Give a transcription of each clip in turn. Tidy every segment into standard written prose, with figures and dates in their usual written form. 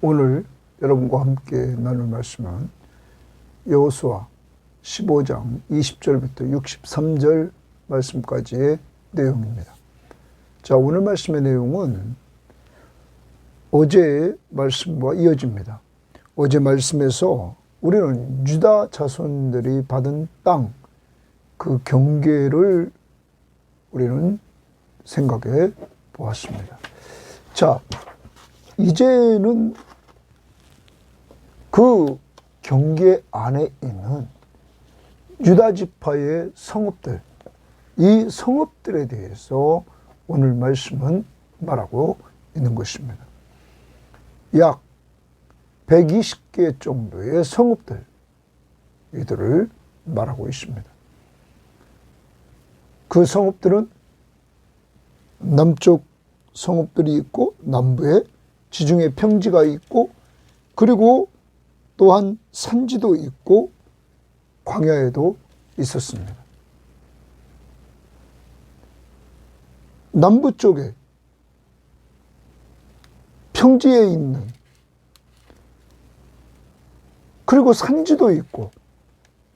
오늘 여러분과 함께 나눌 말씀은 여호수아 15장 20절부터 63절 말씀까지의 내용입니다. 자, 오늘 말씀의 내용은 어제의 말씀과 이어집니다. 어제 말씀에서 우리는 유다 자손들이 받은 땅, 그 경계를 우리는 생각해 보았습니다. 자, 이제는 그 경계 안에 있는 유다 지파의 성읍들, 이 성읍들에 대해서 오늘 말씀은 말하고 있는 것입니다. 약 120개 정도의 성읍들, 이들을 말하고 있습니다. 그 성읍들은 남쪽 성읍들이 있고 남부에 지중해 평지가 있고 그리고 또한 산지도 있고 광야에도 있었습니다. 남부 쪽에 평지에 있는 그리고 산지도 있고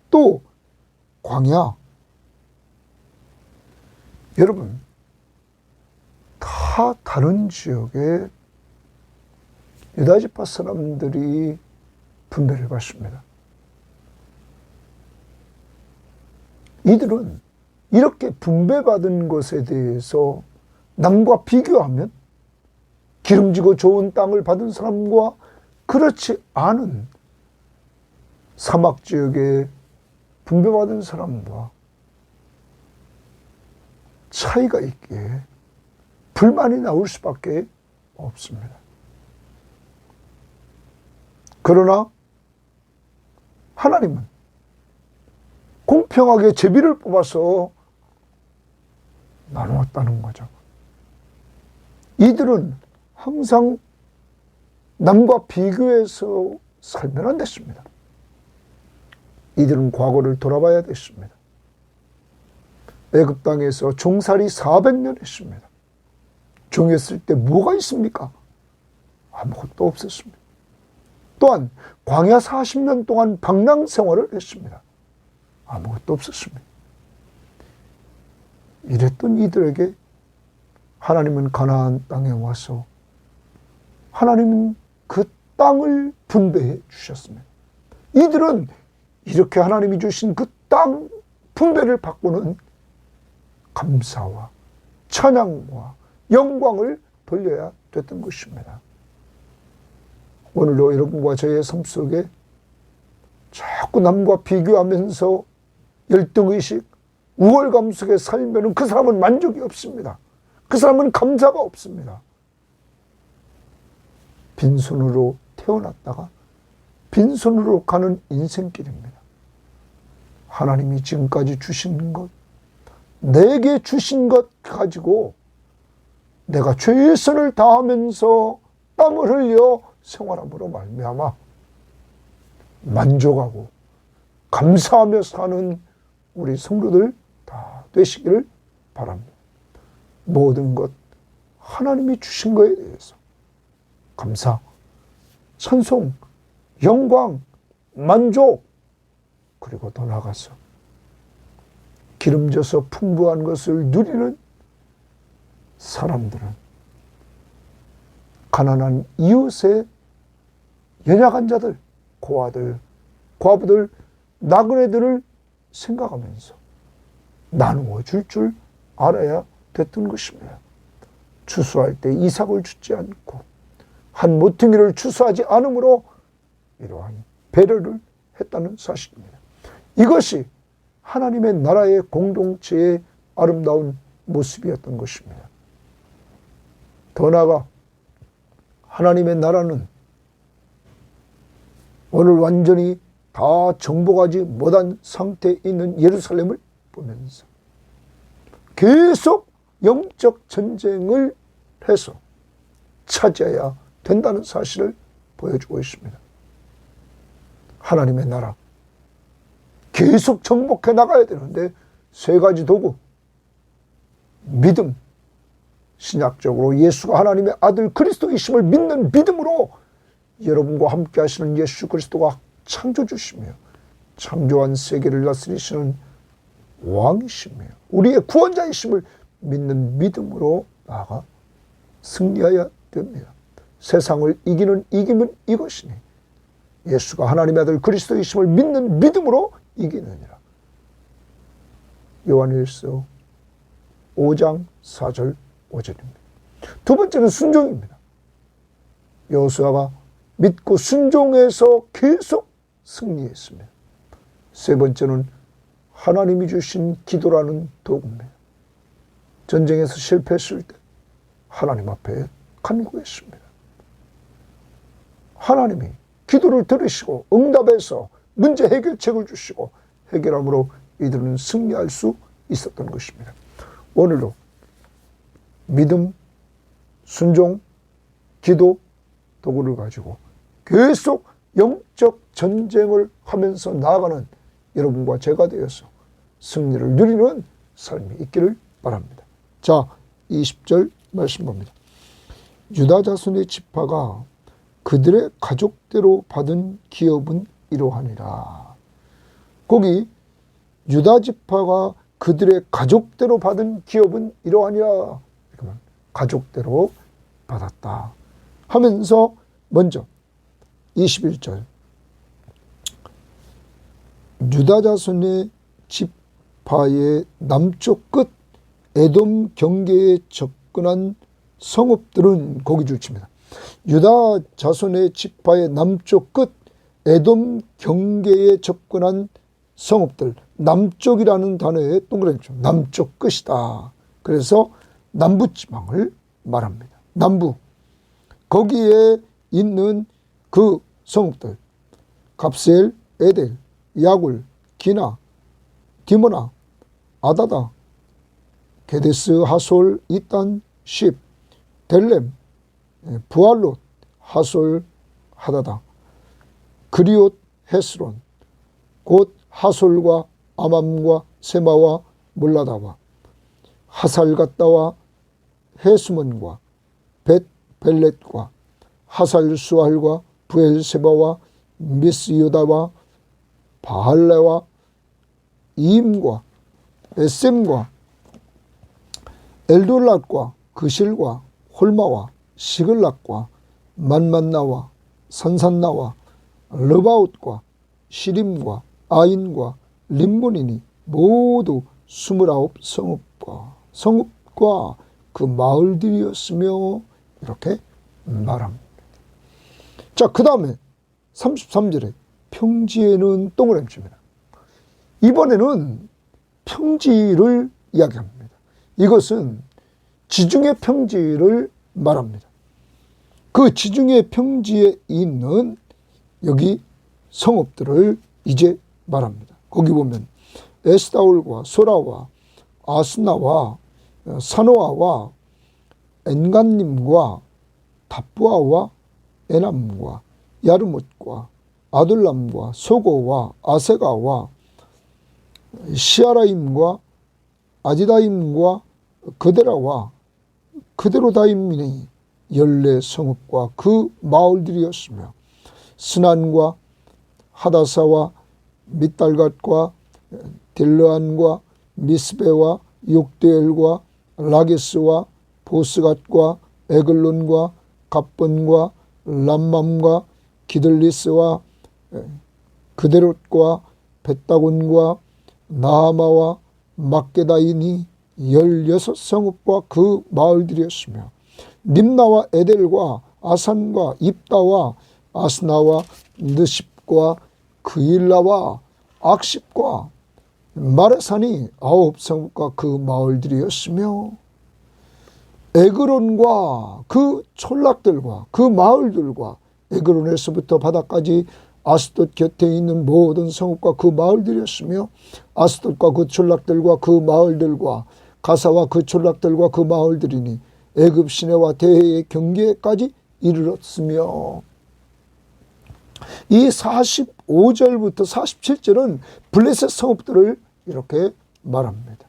또 광야, 여러분 다 다른 지역에 유다지파 사람들이 분배를 받습니다. 이들은 이렇게 분배받은 것에 대해서 남과 비교하면 기름지고 좋은 땅을 받은 사람과 그렇지 않은 사막 지역에 분배받은 사람과 차이가 있기에 불만이 나올 수밖에 없습니다. 그러나 하나님은 공평하게 제비를 뽑아서 나누었다는 거죠. 이들은 항상 남과 비교해서 살면 안 됐습니다. 이들은 과거를 돌아봐야 됐습니다. 애굽 땅에서 종살이 400년 했습니다. 종했을 때 뭐가 있습니까? 아무것도 없었습니다. 또한 광야 40년 동안 방랑 생활을 했습니다. 아무것도 없었습니다. 이랬던 이들에게 하나님은 가나안 땅에 와서 하나님은 그 땅을 분배해 주셨습니다. 이들은 이렇게 하나님이 주신 그 땅 분배를 받고는 감사와 찬양과 영광을 돌려야 됐던 것입니다. 오늘도 여러분과 저의 삶 속에 자꾸 남과 비교하면서 열등의식, 우월감 속에 살면 그 사람은 만족이 없습니다. 그 사람은 감사가 없습니다. 빈손으로 태어났다가 빈손으로 가는 인생길입니다. 하나님이 지금까지 주신 것, 내게 주신 것 가지고 내가 최선을 다하면서 땀을 흘려 생활함으로 말미암아 만족하고 감사하며 사는 우리 성도들 다 되시기를 바랍니다. 모든 것 하나님이 주신 것에 대해서 감사, 찬송, 영광, 만족, 그리고 더 나아가서 기름져서 풍부한 것을 누리는 사람들은 가난한 이웃의 연약한 자들, 고아들, 과부들, 나그네들을 생각하면서 나누어 줄 줄 알아야 됐던 것입니다. 추수할 때 이삭을 주지 않고 한 모퉁이를 추수하지 않으므로 이러한 배려를 했다는 사실입니다. 이것이 하나님의 나라의 공동체의 아름다운 모습이었던 것입니다. 더 나아가 하나님의 나라는 오늘 완전히 다 정복하지 못한 상태에 있는 예루살렘을 보면서 계속 영적 전쟁을 해서 차지해야 된다는 사실을 보여주고 있습니다. 하나님의 나라 계속 정복해 나가야 되는데 세 가지 도구, 믿음, 신약적으로 예수가 하나님의 아들 그리스도이심을 믿는 믿음으로 여러분과 함께 하시는 예수 그리스도가 창조주시며 창조한 세계를 다스리시는 왕이시며 우리의 구원자이심을 믿는 믿음으로 나아가 승리하여야 됩니다. 세상을 이기는 이김은 이것이니 예수가 하나님의 아들 그리스도이심을 믿는 믿음으로 이기느니라. 요한일서 5장 4절 5절입니다. 두 번째는 순종입니다. 여호수아가 믿고 순종해서 계속 승리했습니다. 세 번째는 하나님이 주신 기도라는 도구입니다. 전쟁에서 실패했을 때 하나님 앞에 간구했습니다. 하나님이 기도를 들으시고 응답해서 문제 해결책을 주시고 해결함으로 이들은 승리할 수 있었던 것입니다. 오늘도 믿음, 순종, 기도 도구를 가지고 계속 영적 전쟁을 하면서 나아가는 여러분과 제가 되어서 승리를 누리는 삶이 있기를 바랍니다. 자, 20절 말씀 봅니다. 유다 자손의 지파가 그들의 가족대로 받은 기업은 이러하니라. 거기 유다 지파가 그들의 가족대로 받은 기업은 이러하니라. 가족대로 받았다 하면서 먼저 21절 유다 자손의 지파의 남쪽 끝 에돔 경계에 접근한 성읍들은 거기 줄칩니다. 유다 자손의 지파의 남쪽 끝 에돔 경계에 접근한 성읍들, 남쪽이라는 단어에 동그라미 쳐 남쪽 끝이다. 그래서 남부지방을 말합니다. 남부 거기에 있는 그 성읍들 갑셀, 에델, 야굴, 기나, 디모나, 아다다, 게데스, 하솔, 이단, 십, 델렘, 부알롯, 하솔, 하다다, 그리옷, 헤스론, 곧 하솔과 아맘과 세마와 몰라다와 하살갓다와 헤스몬과 벳벨렛과 하살수알과 부엘세바와 미스유다와 바할레와 이임과 에셈과 엘돌랏과 그실과 홀마와 시글락과 만만나와 산산나와 르바웃과 시림과 아인과 림몬이니 모두 29 성읍과 그 마을들이었으며 이렇게 말합니다. 자, 그 다음에 33절에 평지에는 동그라미 칩니다. 이번에는 평지를 이야기합니다. 이것은 지중해 평지를 말합니다. 그 지중해 평지에 있는 여기 성읍들을 이제 말합니다. 거기 보면 에스다올과 소라와 아스나와 사노아와 엔간님과 답부아와 에남과 야르못과 아둘람과 소고와 아세가와 시아라임과 아디다임과 그데라와 그데로다임이 14성읍과 그 마을들이었으며 스난과 하다사와 밑달갓과 딜르안과 미스베와 욕드엘과 라게스와 보스갓과 에글론과 갑본과 람맘과 기들리스와 그데롯과 벳다곤과 나하마와 막게다인이 16성읍과 그 마을들이었으며 림나와 에델과 아산과 입다와 아스나와 느십과 그일라와 악십과 마레산이 9성읍과 그 마을들이었으며 에그론과 그 촌락들과 그 마을들과 에그론에서부터 바다까지 아스돗 곁에 있는 모든 성읍과 그 마을들이었으며 아스돗과 그 촌락들과 그 마을들과 가사와 그 촌락들과 그 마을들이니 애굽 시내와 대해의 경계까지 이르렀으며 이 45절부터 47절은 블레셋 성읍들을 이렇게 말합니다.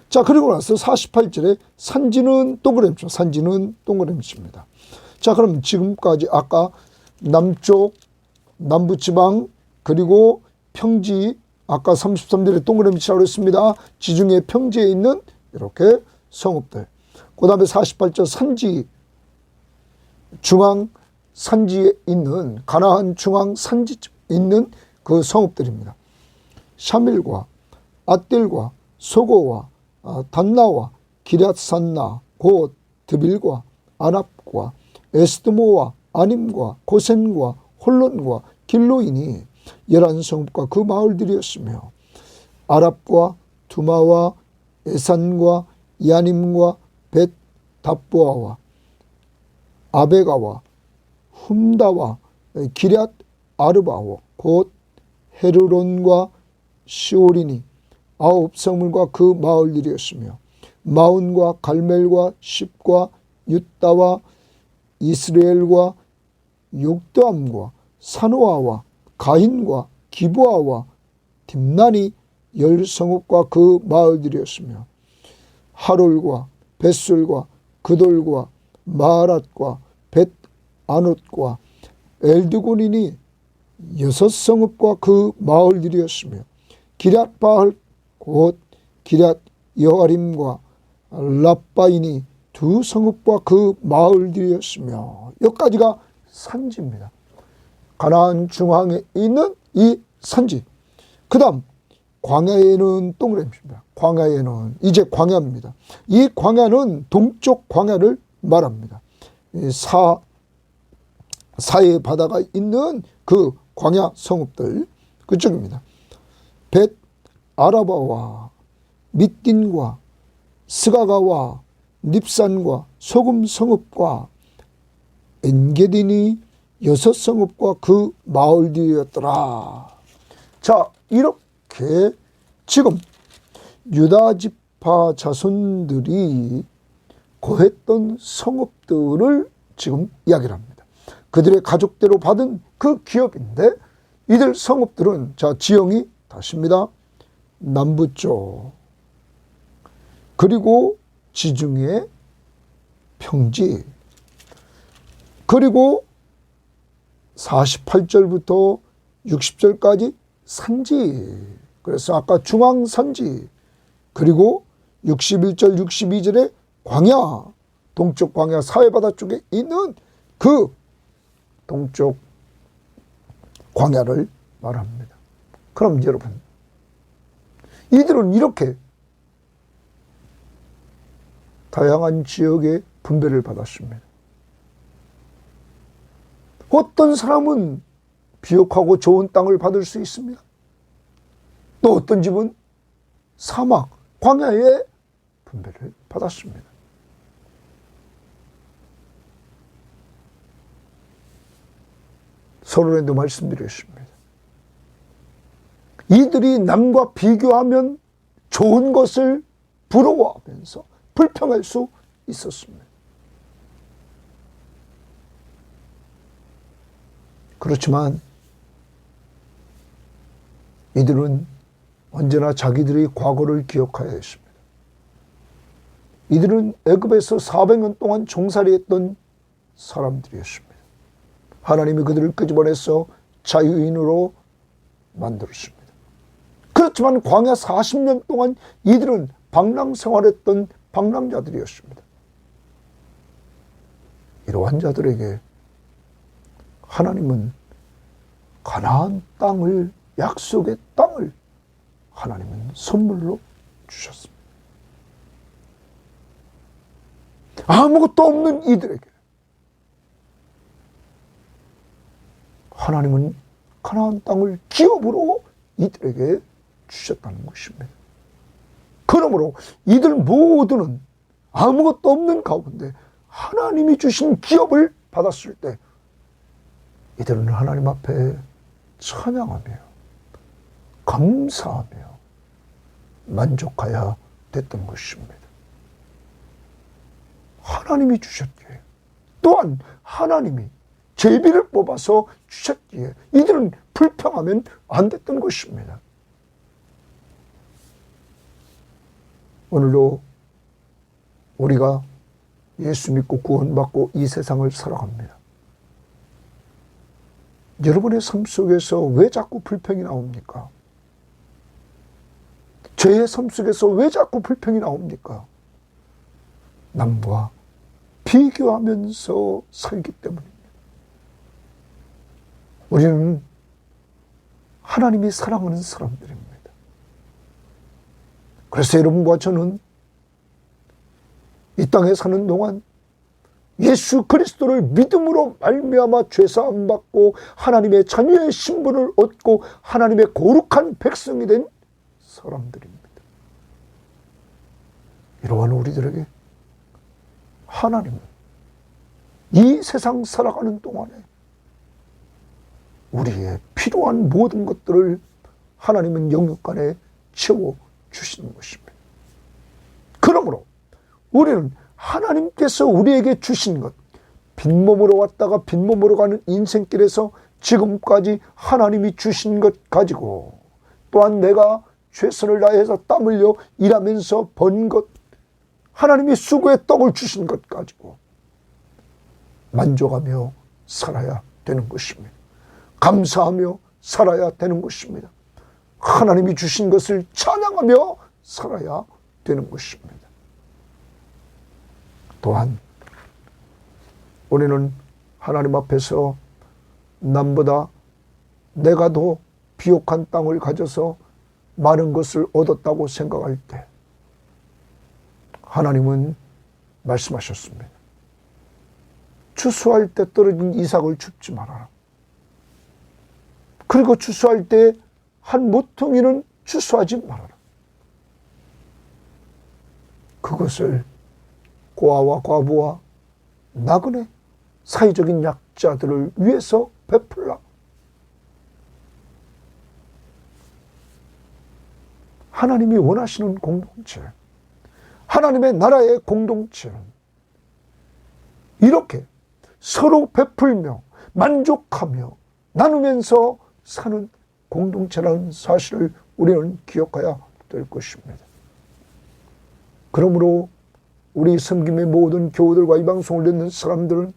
자, 그리고 나서 48절에 산지는 동그라미 칩니다. 산지는 동그라미 칩니다. 자, 그럼 지금까지 아까 남쪽 남부지방 그리고 평지, 아까 33절에 동그라미 치라고 했습니다. 지중해 평지에 있는 이렇게 성읍들. 그 다음에 48절 산지, 중앙 산지에 있는, 가나안 중앙 산지에 있는 그 성읍들입니다. 샤밀과 앗딜과 소고와 단나와 기럇산나 곧 드빌과 아납과 에스드모와 아님과 고센과 홀론과 길로인이 11성읍과 그 마을들이었으며 아랍과 두마와 에산과 야님과 벳 답보아와 아베가와 훔다와 기럇 아르바와 곧 헤르론과 시오리니 9성물과 그 마을들이었으며 마운과 갈멜과 십과 윳다와 이스라엘과 욕도암과 사노아와 가힌과 기브아와 딥난이 10성읍과 그 마을들이었으며 하롤과 벳술과 그돌과 마하랏과 벳 아논과 엘드고닌이 6성읍과 그 마을들이었으며 기럇바알 곧 기럇 여아림과 랍바인이 2성읍과 그 마을들이었으며 여기까지가 산지입니다. 가나안 중앙에 있는 이 산지. 그 다음 광야에는 동그라미입니다. 광야에는 이제 광야입니다. 이 광야는 동쪽 광야를 말합니다. 사해 바다가 있는 그 광야 성읍들 그쪽입니다. 벳 아라바와 밑딘과 스가가와 닙산과 소금 성읍과 엔게딘이 6성읍과 그 마을들이었더라. 자, 이렇게 지금 유다 지파 자손들이 거했던 성읍들을 지금 이야기를 합니다. 그들의 가족대로 받은 그 기업인데 이들 성읍들은 자 지형이 다십니다. 남부 쪽 그리고 지중해 평지 그리고 48절부터 60절까지 산지. 그래서 아까 중앙산지 그리고 61절 62절에 광야 동쪽 광야 사해바다 쪽에 있는 그 동쪽 광야를 말합니다. 그럼 여러분 이들은 이렇게 다양한 지역에 분배를 받았습니다. 어떤 사람은 비옥하고 좋은 땅을 받을 수 있습니다. 또 어떤 집은 사막, 광야에 분배를 받았습니다. 서론에도 말씀드렸습니다. 이들이 남과 비교하면 좋은 것을 부러워하면서 불평할 수 있었습니다. 그렇지만 이들은 언제나 자기들의 과거를 기억해야 했습니다. 이들은 애굽에서 400년 동안 종살이했던 사람들이었습니다. 하나님이 그들을 끄집어내서 자유인으로 만들었습니다. 그렇지만 광야 40년 동안 이들은 방랑 생활했던 방랑자들이었습니다. 이러한 자들에게 하나님은 가나안 땅을, 약속의 땅을 하나님은 선물로 주셨습니다. 아무것도 없는 이들에게 하나님은 가나안 땅을 기업으로 이들에게 주셨다는 것입니다. 그러므로 이들 모두는 아무것도 없는 가운데 하나님이 주신 기업을 받았을 때 이들은 하나님 앞에 찬양하며 감사하며 만족하여 됐던 것입니다. 하나님이 주셨기에 또한 하나님이 제비를 뽑아서 주셨기에 이들은 불평하면 안 됐던 것입니다. 오늘도 우리가 예수 믿고 구원받고 이 세상을 살아갑니다. 여러분의 삶 속에서 왜 자꾸 불평이 나옵니까? 저의 삶 속에서 왜 자꾸 불평이 나옵니까? 남과 비교하면서 살기 때문입니다. 우리는 하나님이 사랑하는 사람들입니다. 그래서 여러분과 저는 이 땅에 사는 동안 예수 그리스도를 믿음으로 말미암아 죄사함 받고 하나님의 자녀의 신분을 얻고 하나님의 거룩한 백성이 된 사람들입니다. 이러한 우리들에게 하나님은 이 세상 살아가는 동안에 우리의 필요한 모든 것들을 하나님은 영육간에 채워주시는 것입니다. 그러므로 우리는 하나님께서 우리에게 주신 것, 빈몸으로 왔다가 빈몸으로 가는 인생길에서 지금까지 하나님이 주신 것 가지고, 또한 내가 최선을 다해서 땀 흘려 일하면서 번 것, 하나님이 수고의 떡을 주신 것 가지고 만족하며 살아야 되는 것입니다. 감사하며 살아야 되는 것입니다. 하나님이 주신 것을 찬양하며 살아야 되는 것입니다. 또한 우리는 하나님 앞에서 남보다 내가 더 비옥한 땅을 가져서 많은 것을 얻었다고 생각할 때 하나님은 말씀하셨습니다. 추수할 때 떨어진 이삭을 줍지 말아라. 그리고 추수할 때 한 모퉁이는 추수하지 말아라. 그것을 고아와 과부와 나그네, 사회적인 약자들을 위해서 베풀라. 하나님이 원하시는 공동체, 하나님의 나라의 공동체는 이렇게 서로 베풀며 만족하며 나누면서 사는 공동체라는 사실을 우리는 기억해야 될 것입니다. 그러므로 우리 섬김의 모든 교우들과 이 방송을 듣는 사람들은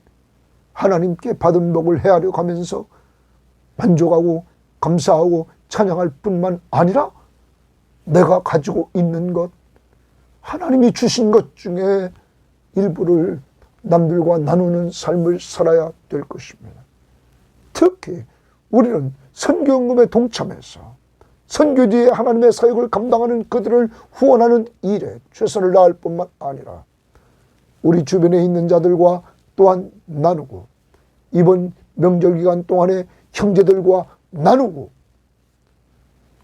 하나님께 받은 복을 헤아려 가면서 만족하고 감사하고 찬양할 뿐만 아니라 내가 가지고 있는 것, 하나님이 주신 것 중에 일부를 남들과 나누는 삶을 살아야 될 것입니다. 특히 우리는 선교연금에 동참해서 선교지에 하나님의 사역을 감당하는 그들을 후원하는 일에 최선을 다할 뿐만 아니라 우리 주변에 있는 자들과 또한 나누고, 이번 명절 기간 동안에 형제들과 나누고,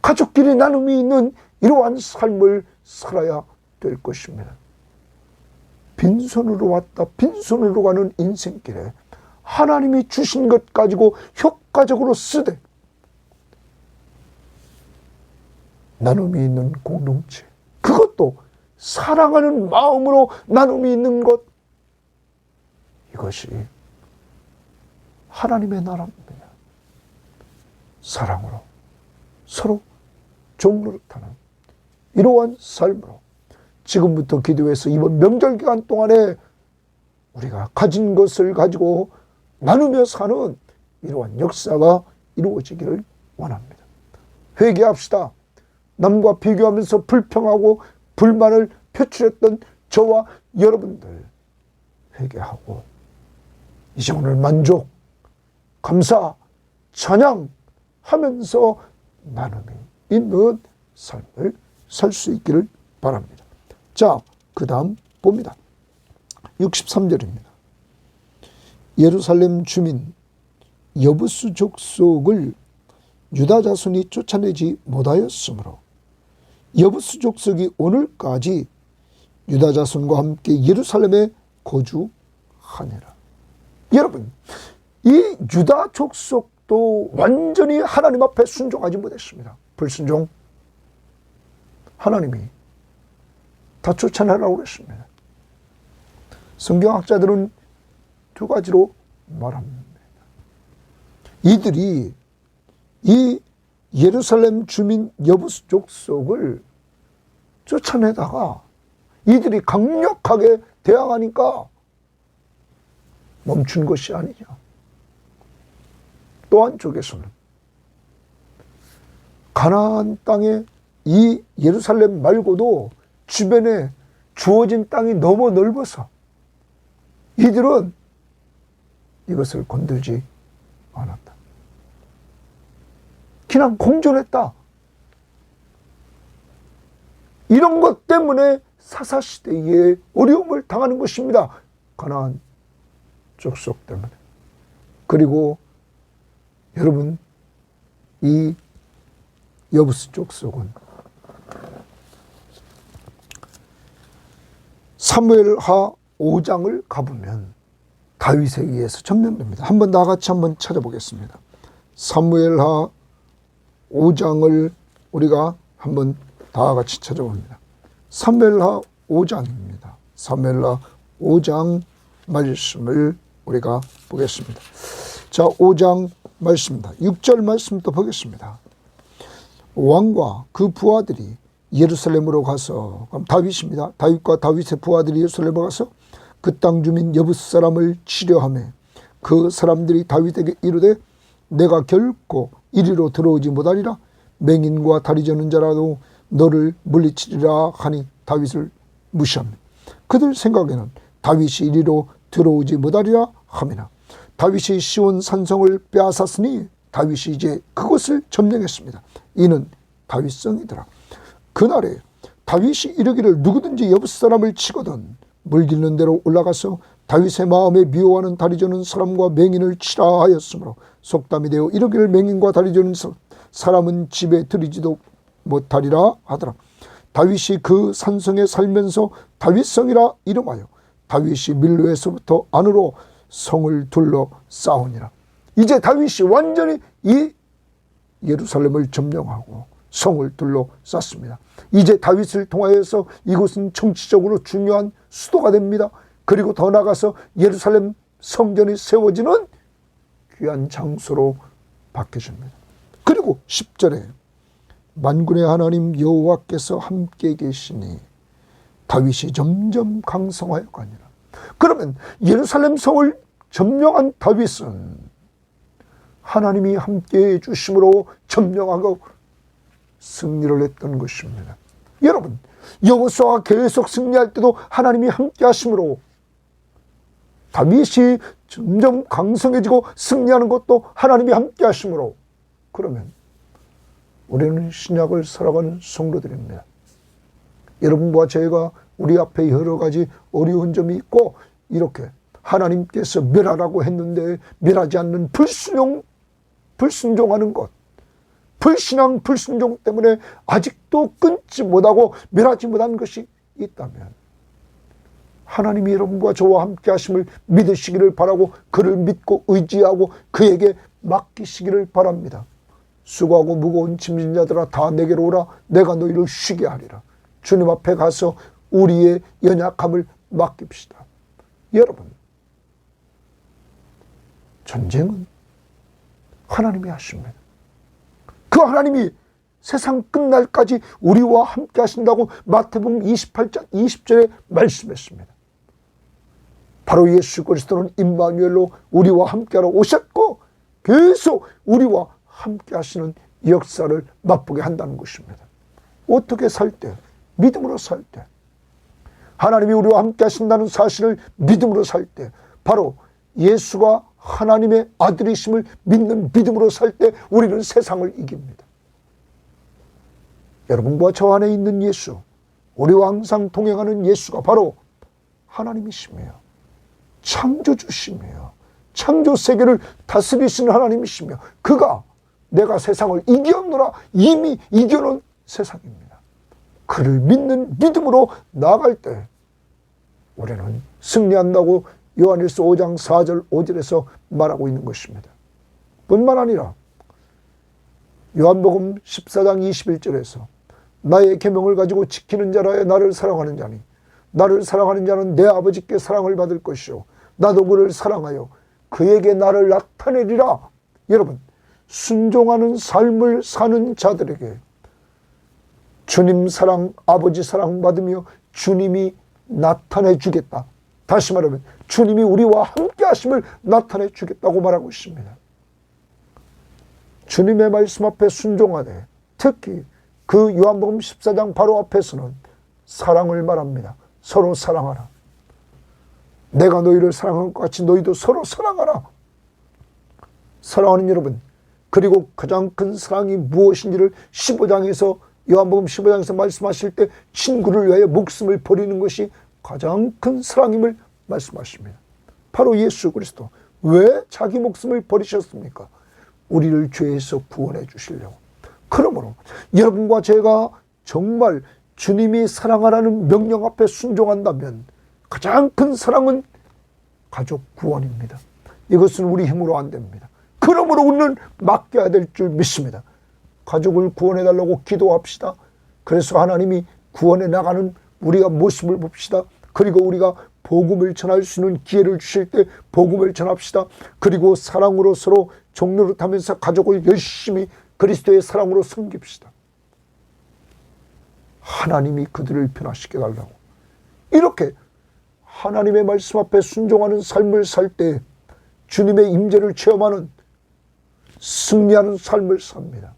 가족끼리 나눔이 있는 이러한 삶을 살아야 될 것입니다. 빈손으로 왔다 빈손으로 가는 인생길에 하나님이 주신 것 가지고 효과적으로 쓰되 나눔이 있는 공동체, 그것도 사랑하는 마음으로 나눔이 있는 것, 이것이 하나님의 나라입니다. 사랑으로 서로 종노릇하는 이러한 삶으로 지금부터 기도해서 이번 명절 기간 동안에 우리가 가진 것을 가지고 나누며 사는 이러한 역사가 이루어지기를 원합니다. 회개합시다. 남과 비교하면서 불평하고 불만을 표출했던 저와 여러분들 회개하고 이제 오늘 만족, 감사, 찬양하면서 나눔이 있는 삶을 살 수 있기를 바랍니다. 자, 그 다음 봅니다. 63절입니다. 예루살렘 주민 여부수 족속을 유다 자손이 쫓아내지 못하였으므로 여부수 족속이 오늘까지 유다 자손과 함께 예루살렘에 거주하니라. 여러분, 이 유다 족속도 완전히 하나님 앞에 순종하지 못했습니다. 불순종. 하나님이 다 쫓아내라고 그랬습니다. 성경학자들은 두 가지로 말합니다. 이들이 이 예루살렘 주민 여부수 족속을 쫓아내다가 이들이 강력하게 대항하니까 멈춘 것이 아니죠. 또 한쪽에서는 가나안 땅에 이 예루살렘 말고도 주변에 주어진 땅이 너무 넓어서 이들은 이것을 건들지 않았다. 그냥 공존했다. 이런 것 때문에 사사시대에 어려움을 당하는 것입니다. 가나안 족속 때문에. 그리고 여러분, 이 여부스 족속은 사무엘하 5장을 가보면 다윗에 의해서 점령됩니다. 한번 나같이 한번 찾아보겠습니다. 사무엘하 5장을 우리가 한번 다 같이 찾아봅니다. 사무엘하 5장입니다. 사무엘하 5장 말씀을 우리가 보겠습니다. 자, 5장 말씀입니다. 6절 말씀부터 보겠습니다. 왕과 그 부하들이 예루살렘으로 가서, 그럼 다윗입니다. 다윗과 다윗의 부하들이 예루살렘으로 가서 그 땅 주민 여부스 사람을 치려하며 그 사람들이 다윗에게 이르되 내가 결코 이리로 들어오지 못하리라. 맹인과 다리 저는 자라도 너를 물리치리라 하니 다윗을 무시합니다. 그들 생각에는 다윗이 이리로 들어오지 못하리라 하미나 다윗이 시온 산성을 빼앗았으니 다윗이 이제 그것을 점령했습니다. 이는 다윗성이더라. 그날에 다윗이 이르기를 누구든지 여부스 사람을 치거든 물깃는 대로 올라가서 다윗의 마음에 미워하는 다리 저는 사람과 맹인을 치라 하였으므로 속담이 되어 이르기를 맹인과 다리 저는 사람은 집에 들이지도 못하리라 하더라. 다윗이 그 산성에 살면서 다윗성이라 이름하여 다윗이 밀로에서부터 안으로 성을 둘러 싸우니라. 이제 다윗이 완전히 이 예루살렘을 점령하고 성을 둘러 쌌습니다. 이제 다윗을 통하여서 이곳은 정치적으로 중요한 수도가 됩니다. 그리고 더 나아가서 예루살렘 성전이 세워지는 귀한 장소로 바뀌어집니다. 그리고 10절에 만군의 하나님 여호와께서 함께 계시니 다윗이 점점 강성하여 가니라. 그러면 예루살렘 성을 점령한 다윗은 하나님이 함께해 주심으로 점령하고 승리를 했던 것입니다. 여러분, 여호수아가 계속 승리할 때도 하나님이 함께 하심으로 다윗이 점점 강성해지고 승리하는 것도 하나님이 함께 하심으로, 그러면 우리는 신약을 살아가는 성도들입니다. 여러분과 저희가 우리 앞에 여러 가지 어려운 점이 있고 이렇게 하나님께서 멸하라고 했는데 멸하지 않는 불순종하는 것, 불신앙, 불순종 때문에 아직도 끊지 못하고 멸하지 못한 것이 있다면 하나님이 여러분과 저와 함께 하심을 믿으시기를 바라고 그를 믿고 의지하고 그에게 맡기시기를 바랍니다. 수고하고 무거운 짐진 자들아 다 내게로 오라. 내가 너희를 쉬게 하리라. 주님 앞에 가서 우리의 연약함을 맡깁시다. 여러분, 전쟁은 하나님이 하십니다. 그 하나님이 세상 끝날까지 우리와 함께 하신다고 마태복음 28장 20절에 말씀했습니다. 바로 예수 그리스도는 임마누엘로 우리와 함께하러 오셨고 계속 우리와 함께 하시는 역사를 맛보게 한다는 것입니다. 어떻게 살 때? 믿음으로 살 때. 하나님이 우리와 함께 하신다는 사실을 믿음으로 살 때, 바로 예수가 하나님의 아들이심을 믿는 믿음으로 살 때 우리는 세상을 이깁니다. 여러분과 저 안에 있는 예수, 우리와 항상 동행하는 예수가 바로 하나님이시며 창조주시며 창조 세계를 다스리시는 하나님이시며 그가 내가 세상을 이겼노라 이미 이겨놓은 세상입니다. 그를 믿는 믿음으로 나아갈 때 우리는 승리한다고 요한일서 5장 4절 5절에서 말하고 있는 것입니다. 뿐만 아니라 요한복음 14장 21절에서 나의 계명을 가지고 지키는 자라야 나를 사랑하는 자니 나를 사랑하는 자는 내 아버지께 사랑을 받을 것이요 나도 그를 사랑하여 그에게 나를 나타내리라. 여러분, 순종하는 삶을 사는 자들에게 주님 사랑, 아버지 사랑 받으며 주님이 나타내 주겠다. 다시 말하면 주님이 우리와 함께 하심을 나타내 주겠다고 말하고 있습니다. 주님의 말씀 앞에 순종하되, 특히 그 요한복음 14장 바로 앞에서는 사랑을 말합니다. 서로 사랑하라. 내가 너희를 사랑한 것 같이 너희도 서로 사랑하라. 사랑하는 여러분, 그리고 가장 큰 사랑이 무엇인지를 15장에서, 요한복음 15장에서 말씀하실 때 친구를 위하여 목숨을 버리는 것이 가장 큰 사랑임을 말씀하십니다. 바로 예수 그리스도. 왜 자기 목숨을 버리셨습니까? 우리를 죄에서 구원해 주시려고. 그러므로 여러분과 제가 정말 주님이 사랑하라는 명령 앞에 순종한다면 가장 큰 사랑은 가족 구원입니다. 이것은 우리 힘으로 안 됩니다. 그러므로 우리는 맡겨야 될 줄 믿습니다. 가족을 구원해 달라고 기도합시다. 그래서 하나님이 구원해 나가는 우리가 모습을 봅시다. 그리고 우리가 복음을 전할 수 있는 기회를 주실 때 복음을 전합시다. 그리고 사랑으로 서로 종로를 타면서 가족을 열심히 그리스도의 사랑으로 섬깁시다. 하나님이 그들을 변화시켜 달라고. 이렇게 하나님의 말씀 앞에 순종하는 삶을 살 때 주님의 임재를 체험하는, 승리하는 삶을 삽니다.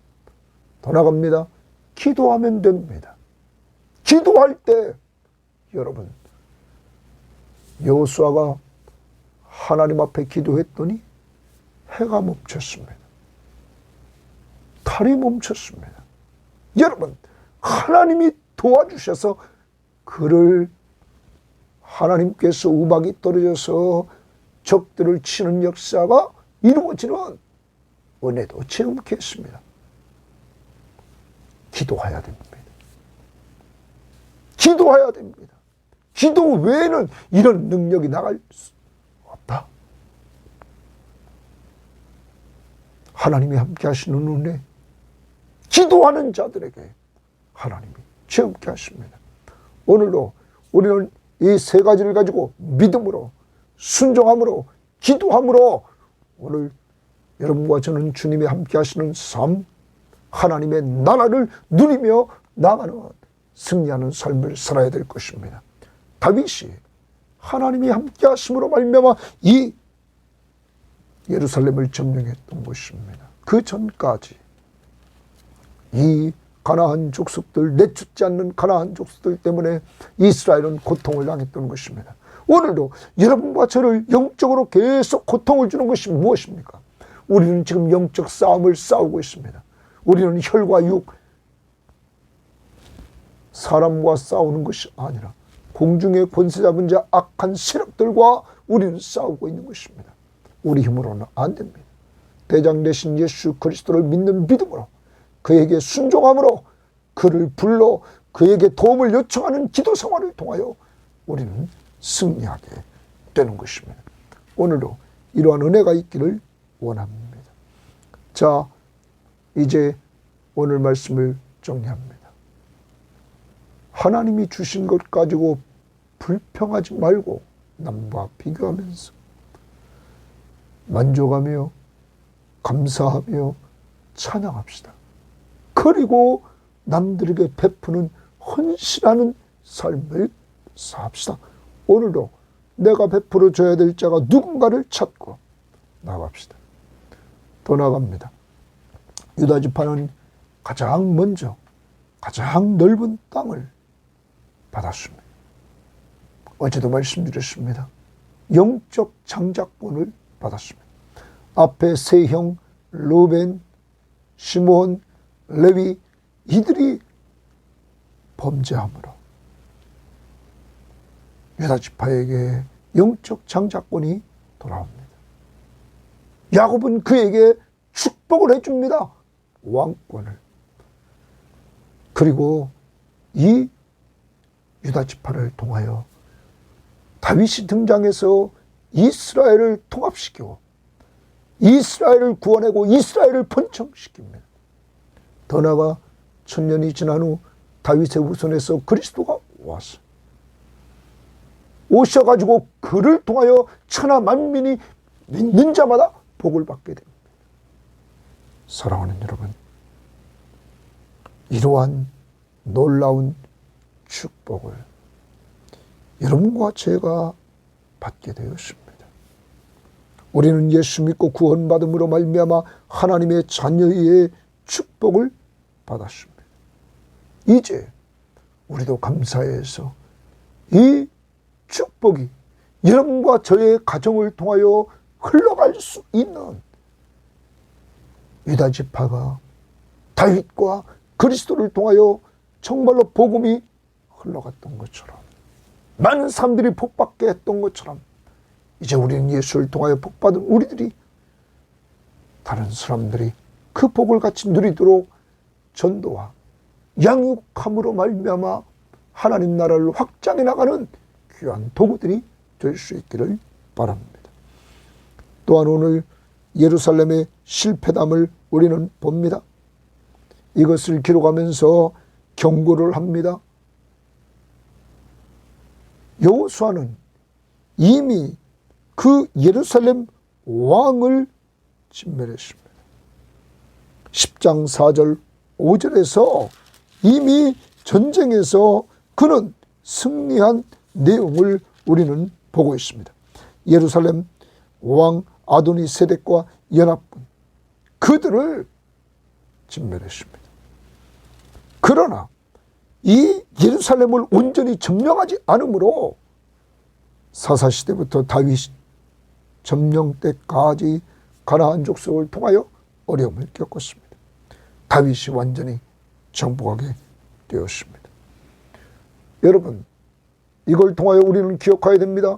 더 나갑니다. 기도하면 됩니다. 기도할 때 여러분, 여호수아가 하나님 앞에 기도했더니 해가 멈췄습니다. 달이 멈췄습니다. 여러분, 하나님이 도와주셔서 그를, 하나님께서 우박이 떨어져서 적들을 치는 역사가 이루어지는 은혜도 체험케 했습니다. 기도해야 됩니다. 기도해야 됩니다. 기도 외에는 이런 능력이 나갈 수 없다. 하나님이 함께 하시는 은혜, 기도하는 자들에게 하나님이 체험케 하십니다. 오늘도 우리는 이 세 가지를 가지고 믿음으로, 순종함으로, 기도함으로 오늘 여러분과 저는 주님이 함께 하시는 삶, 하나님의 나라를 누리며 나가는 승리하는 삶을 살아야 될 것입니다. 다윗이 하나님이 함께 하심으로 말미암아 이 예루살렘을 점령했던 것입니다. 그 전까지 이 가나안 족속들, 내쫓지 않는 가나안 족속들 때문에 이스라엘은 고통을 당했던 것입니다. 오늘도 여러분과 저를 영적으로 계속 고통을 주는 것이 무엇입니까? 우리는 지금 영적 싸움을 싸우고 있습니다. 우리는 혈과 육, 사람과 싸우는 것이 아니라 공중의 권세 잡은 자, 악한 세력들과 우리는 싸우고 있는 것입니다. 우리 힘으로는 안 됩니다. 대장 되신 예수 그리스도를 믿는 믿음으로, 그에게 순종함으로, 그를 불러 그에게 도움을 요청하는 기도 생활을 통하여 우리는 승리하게 되는 것입니다. 오늘도 이러한 은혜가 있기를 원합니다. 자, 이제 오늘 말씀을 정리합니다. 하나님이 주신 것 가지고 불평하지 말고 남과 비교하면서 만족하며 감사하며 찬양합시다. 그리고 남들에게 베푸는 헌신하는 삶을 삽시다. 오늘도 내가 베풀어 줘야 될 자가 누군가를 찾고 나갑시다. 더 나갑니다. 유다 지파는 가장 먼저 가장 넓은 땅을 받았습니다. 어제도 말씀드렸습니다. 영적 장자권을 받았습니다. 앞에 세 형 르벤, 시므온, 레위, 이들이 범죄함으로 유다 지파에게 영적 장자권이 돌아옵니다. 야곱은 그에게 축복을 해줍니다. 왕권을. 그리고 이 유다 지파를 통하여 다윗이 등장해서 이스라엘을 통합시키고 이스라엘을 구원하고 이스라엘을 번창시킵니다. 더 나아가 천년이 지난 후 다윗의 후손에서 그리스도가 왔어요. 오셔가지고 그를 통하여 천하 만민이 믿는 자마다 복을 받게 됩니다. 사랑하는 여러분, 이러한 놀라운 축복을 여러분과 제가 받게 되었습니다. 우리는 예수 믿고 구원받음으로 말미암아 하나님의 자녀의 축복을 받았습니다. 이제 우리도 감사해서 이 축복이 여러분과 저의 가정을 통하여 흘러갈 수 있는 유다 지파가 다윗과 그리스도를 통하여 정말로 복음이 흘러갔던 것처럼, 많은 사람들이 복받게 했던 것처럼, 이제 우리는 예수를 통하여 복받은 우리들이 다른 사람들이 그 복을 같이 누리도록 전도와 양육함으로 말미암아 하나님 나라를 확장해 나가는 귀한 도구들이 될 수 있기를 바랍니다. 또한 오늘 예루살렘의 실패담을 우리는 봅니다. 이것을 기록하면서 경고를 합니다. 여호수아는 이미 그 예루살렘 왕을 진멸했습니다. 10장 4절 5절에서 이미 전쟁에서 그는 승리한 내용을 우리는 보고 있습니다. 예루살렘 왕 아도니세덱과 연합군, 그들을 진멸했습니다. 그러나 이 예루살렘을 온전히 점령하지 않으므로 사사시대부터 다윗 점령 때까지 가나안 족속을 통하여 어려움을 겪었습니다. 다윗이 완전히 정복하게 되었습니다. 여러분, 이걸 통하여 우리는 기억해야 됩니다.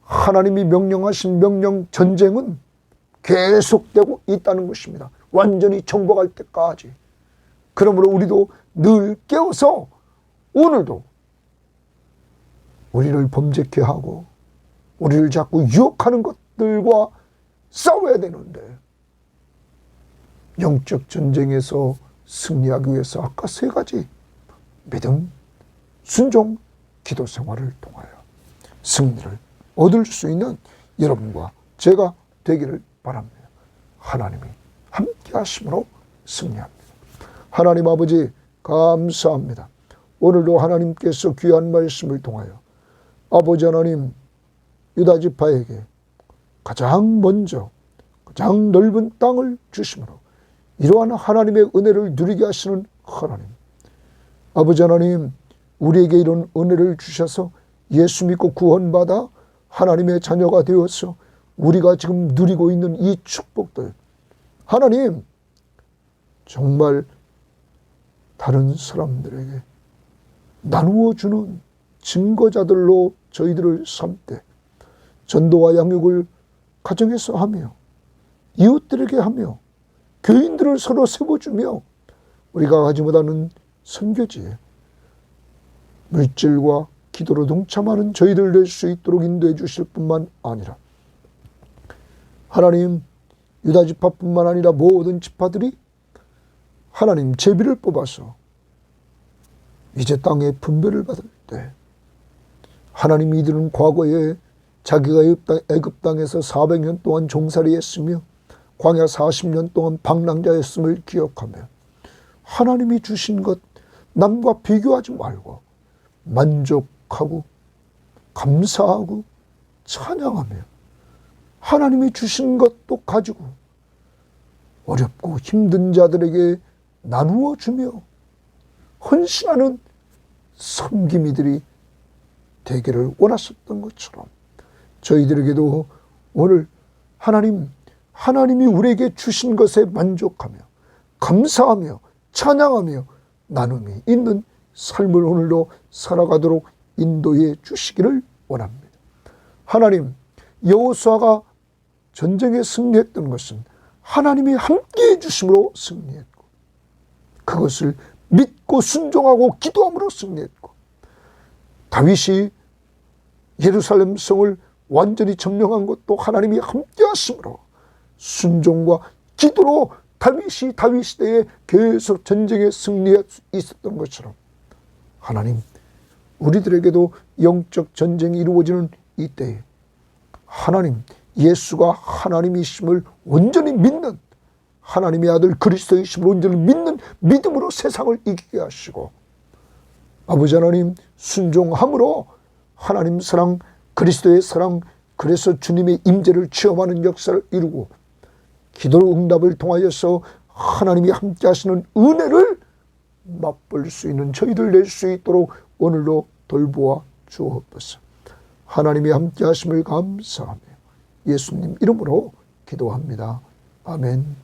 하나님이 명령하신 명령 전쟁은 계속되고 있다는 것입니다. 완전히 정복할 때까지. 그러므로 우리도 늘 깨어서 오늘도 우리를 범죄케 하고 우리를 자꾸 유혹하는 것들과 싸워야 되는데, 영적 전쟁에서 승리하기 위해서 아까 세 가지 믿음, 순종, 기도 생활을 통하여 승리를 얻을 수 있는 여러분과 제가 되기를 바랍니다. 하나님이 함께 하심으로 승리합니다. 하나님 아버지 감사합니다. 오늘도 하나님께서 귀한 말씀을 통하여 아버지 하나님 유다 지파에게 가장 먼저 가장 넓은 땅을 주심으로 이러한 하나님의 은혜를 누리게 하시는 하나님, 아버지 하나님, 우리에게 이런 은혜를 주셔서 예수 믿고 구원받아 하나님의 자녀가 되어서 우리가 지금 누리고 있는 이 축복들, 하나님 정말 다른 사람들에게 나누어 주는 증거자들로 저희들을 삼되 전도와 양육을 가정에서 하며 이웃들에게 하며 교인들을 서로 세워주며 우리가 가지 못하는 선교지에 물질과 기도로 동참하는 저희들 될 수 있도록 인도해 주실 뿐만 아니라 하나님, 유다 지파뿐만 아니라 모든 지파들이 하나님 제비를 뽑아서 이제 땅에 분배를 받을 때 하나님, 이들은 과거에 자기가 애굽 땅에서 400년 동안 종살이 했으며 광야 40년 동안 방랑자였음을 기억하며 하나님이 주신 것 남과 비교하지 말고 만족하고 감사하고 찬양하며 하나님이 주신 것도 가지고 어렵고 힘든 자들에게 나누어 주며 헌신하는 섬김이들이 되기를 원하셨던 것처럼 저희들에게도 오늘 하나님이 우리에게 주신 것에 만족하며 감사하며 찬양하며 나눔이 있는 삶을 오늘도 살아가도록 인도해 주시기를 원합니다. 하나님, 여호수아가 전쟁에 승리했던 것은 하나님이 함께해 주심으로 승리했고 그것을 믿고 순종하고 기도함으로 승리했고, 다윗이 예루살렘 성을 완전히 점령한 것도 하나님이 함께 하심으로 순종과 기도로 다윗이 다윗 시대에 계속 전쟁에 승리할 수 있었던 것처럼 하나님, 우리들에게도 영적 전쟁이 이루어지는 이때에 하나님, 예수가 하나님이심을 온전히 믿는, 하나님의 아들 그리스도이심을 온전히 믿는 믿음으로 세상을 이기게 하시고, 아버지 하나님, 순종함으로 하나님 사랑, 그리스도의 사랑, 그래서 주님의 임재를 체험하는 역사를 이루고 기도 응답을 통하여서 하나님이 함께 하시는 은혜를 맛볼 수 있는 저희들 될 수 있도록 오늘도 돌보아 주옵소서. 하나님이 함께 하심을 감사하며 예수님 이름으로 기도합니다. 아멘.